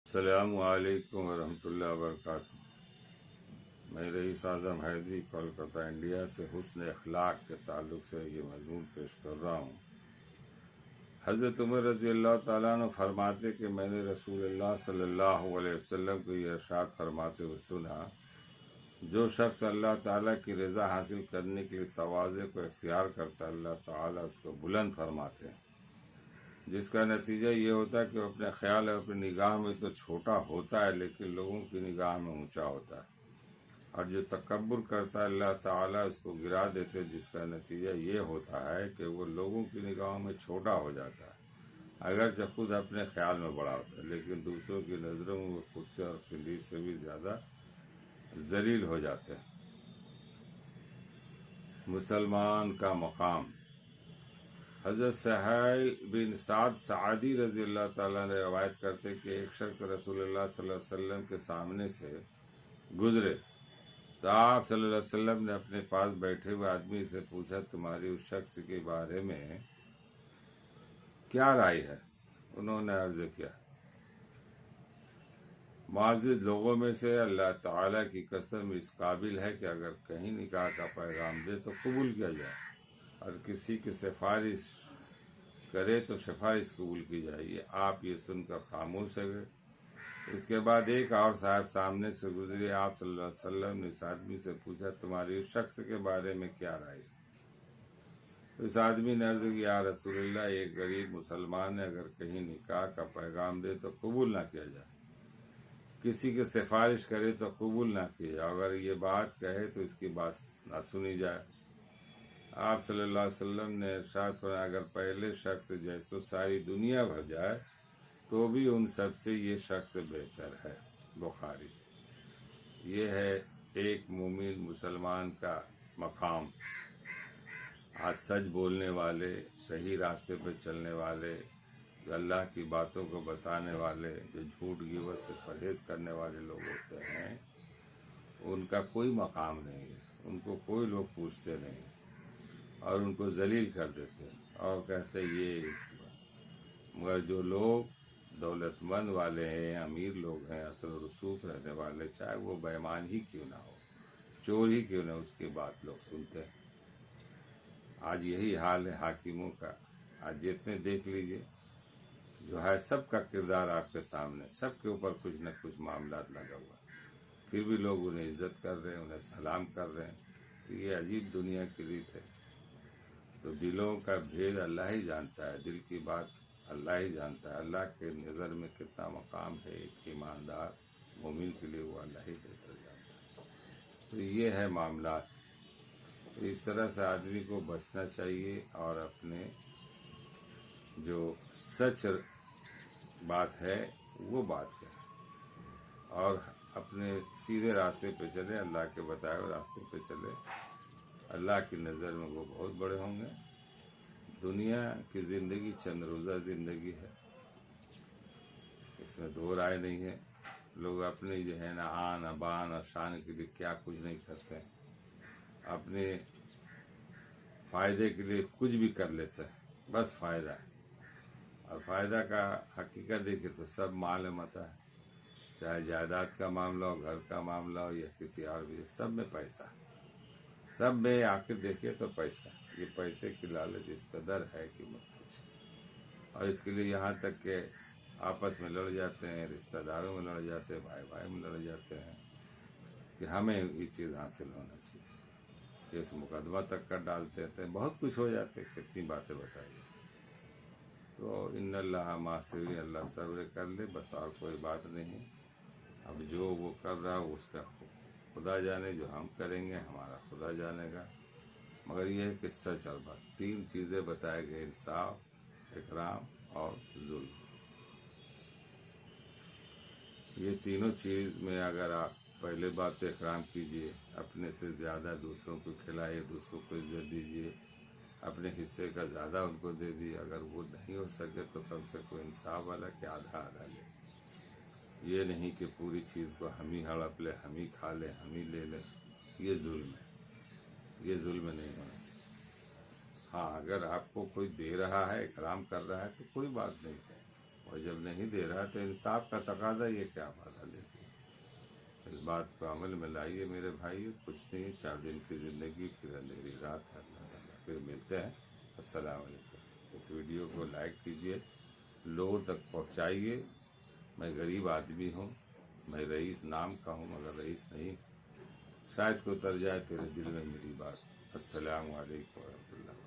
السلام علیکم ورحمۃ اللہ وبرکاتہ۔ میں رئیس اعظم حیدری کولکتہ انڈیا سے حسن اخلاق کے تعلق سے یہ مضمون پیش کر رہا ہوں۔ حضرت عمر رضی اللہ تعالیٰ عنہ فرماتے کہ میں نے رسول اللہ صلی اللہ علیہ وسلم کو یہ ارشاد فرماتے ہوئے سنا، جو شخص اللہ تعالیٰ کی رضا حاصل کرنے کے لیے تواضع کو اختیار کرتا ہے، اللہ تعالیٰ اس کو بلند فرماتے ہیں، جس کا نتیجہ یہ ہوتا ہے کہ وہ اپنے خیال اور اپنی نگاہ میں تو چھوٹا ہوتا ہے لیکن لوگوں کی نگاہ میں اونچا ہوتا ہے، اور جو تکبر کرتا ہے اللہ تعالیٰ اس کو گرا دیتے، جس کا نتیجہ یہ ہوتا ہے کہ وہ لوگوں کی نگاہوں میں چھوٹا ہو جاتا ہے، اگرچہ خود اپنے خیال میں بڑا ہوتا ہے لیکن دوسروں کی نظروں میں وہ کتے اور خنزیر سے بھی زیادہ ذلیل ہو جاتے ہیں۔ مسلمان کا مقام۔ حضرت سہیل بن سعد سعدی رضی اللہ تعالیٰ نے روایت کرتے کہ ایک شخص رسول اللہ صلی اللہ علیہ وسلم کے سامنے سے گزرے تو آپ صلی اللہ علیہ وسلم نے اپنے پاس بیٹھے ہوئے آدمی سے پوچھا، تمہاری اس شخص کے بارے میں کیا رائے ہے؟ انہوں نے عرض کیا، معزز لوگوں میں سے اللہ تعالیٰ کی قسم اس قابل ہے کہ اگر کہیں نکاح کا پیغام دے تو قبول کیا جائے، اور کسی کی سفارش کرے تو سفارش قبول کی جائے۔ یہ آپ یہ سن کر خاموش ہو گئے۔ اس کے بعد ایک اور صاحب سامنے سے گزرے، آپ صلی اللہ علیہ وسلم نے اس آدمی سے پوچھا، تمہاری اس شخص کے بارے میں کیا رائے؟ اس آدمی نے عرض کی، یا رسول اللہ، ایک غریب مسلمان ہے، اگر کہیں نکاح کا پیغام دے تو قبول نہ کیا جائے، کسی کی سفارش کرے تو قبول نہ کی جائے، اگر یہ بات کہے تو اس کی بات نہ سنی جائے۔ آپ صلی اللہ علیہ وسلم نے ارشاد فرمایا، اگر پہلے شخص جیسے ساری دنیا بھر جائے تو بھی ان سب سے یہ شخص بہتر ہے۔ بخاری۔ یہ ہے ایک مومن مسلمان کا مقام۔ آج سچ بولنے والے، صحیح راستے پہ چلنے والے، جو اللہ کی باتوں کو بتانے والے، جو جھوٹ غیبت سے پرہیز کرنے والے لوگ ہوتے ہیں، ان کا کوئی مقام نہیں ہے، ان کو کوئی لوگ پوچھتے نہیں اور ان کو ذلیل کر دیتے اور کہتے یہ۔ مگر جو لوگ دولت مند والے ہیں، امیر لوگ ہیں، اثر و رسوخ رہنے والے، چاہے وہ بے ایمان ہی کیوں نہ ہو، چور ہی کیوں نہ ہو، اس کی بات لوگ سنتے ہیں۔ آج یہی حال ہے حاکموں کا۔ آج جتنے دیکھ لیجئے، جو ہے سب کا کردار آپ کے سامنے، سب کے اوپر کچھ نہ کچھ معاملات لگا ہوا ہے، پھر بھی لوگ انہیں عزت کر رہے ہیں، انہیں سلام کر رہے ہیں۔ تو یہ عجیب دنیا کی ریت ہے۔ تو دلوں کا بھید اللہ ہی جانتا ہے، دل کی بات اللہ ہی جانتا ہے۔ اللہ کے نظر میں کتنا مقام ہے ایک ایماندار مومن کے لیے، وہ اللہ ہی بہتر جانتا ہے۔ تو یہ ہے معاملات۔ اس طرح سے آدمی کو بچنا چاہیے اور اپنے جو سچ بات ہے وہ بات کرے اور اپنے سیدھے راستے پہ چلے، اللہ کے بتائے ہوئے راستے پہ چلے۔ اللہ کی نظر میں وہ بہت بڑے ہوں گے۔ دنیا کی زندگی چند روزہ زندگی ہے، اس میں دو رائے نہیں ہے۔ لوگ اپنی جو ہے نا آن بان اور شان کے لیے کیا کچھ نہیں کرتے، اپنے فائدے کے لیے کچھ بھی کر لیتے ہیں، بس فائدہ ہے۔ اور فائدہ کا حقیقت دیکھے تو سب مال متاع ہے، چاہے جائیداد کا معاملہ ہو، گھر کا معاملہ ہو یا کسی اور بھی، سب میں پیسہ ہے، سب میں آخر دیکھے تو پیسہ۔ یہ پیسے کی لالچ اس قدر ہے کہ مت پوچھے، اور اس کے لیے یہاں تک کہ آپس میں لڑ جاتے ہیں، رشتہ داروں میں لڑ جاتے ہیں، بھائی بھائی میں لڑ جاتے ہیں کہ ہمیں یہ چیز حاصل ہونا چاہیے، کیس مقدمہ تک کر دیتے ہیں، بہت کچھ ہو جاتے، کتنی باتیں بتائیے۔ تو ان اللہ مع الصابرین، اللہ صبر کر لے، بس اور کوئی بات نہیں۔ اب جو وہ کر رہا اس کا خدا جانے، جو ہم کریں گے ہمارا خدا جانے گا۔ مگر یہ ہے کہ سچ اور بات، تین چیزیں بتائے گئے، انصاف، اکرام اور ظلم۔ یہ تینوں چیز میں اگر آپ پہلے بات تو اکرام کیجئے، اپنے سے زیادہ دوسروں کو کھلائے، دوسروں کو عزت دیجئے، اپنے حصے کا زیادہ ان کو دے دیے، اگر وہ نہیں ہو سکے تو کم سے کم انصاف والا کہ آدھا آدھا لے۔ یہ نہیں کہ پوری چیز کو ہم ہی ہڑپ لے، ہم ہی کھا لے، ہم ہی لے لے، یہ ظلم ہے، یہ ظلم نہیں ہونا چاہیے۔ ہاں اگر آپ کو کوئی دے رہا ہے، اکرام کر رہا ہے تو کوئی بات نہیں ہے، اور جب نہیں دے رہا تو انصاف کا تقاضا یہ کیا فائدہ لیتے ہیں؟ اس بات کو عمل میں لائیے میرے بھائی، کچھ نہیں، 4 دن کی زندگی، پھر اندھیری رات ہے، اللہ تعالیٰ پھر ملتے ہیں۔ السلام علیکم۔ اس ویڈیو کو لائک کیجیے، لوگوں تک پہنچائیے۔ میں غریب آدمی ہوں، میں رئیس نام کا ہوں مگر رئیس نہیں، شاید کہ اتر جائے تیرے دل میں میری بات۔ السلام علیکم ورحمۃ اللہ۔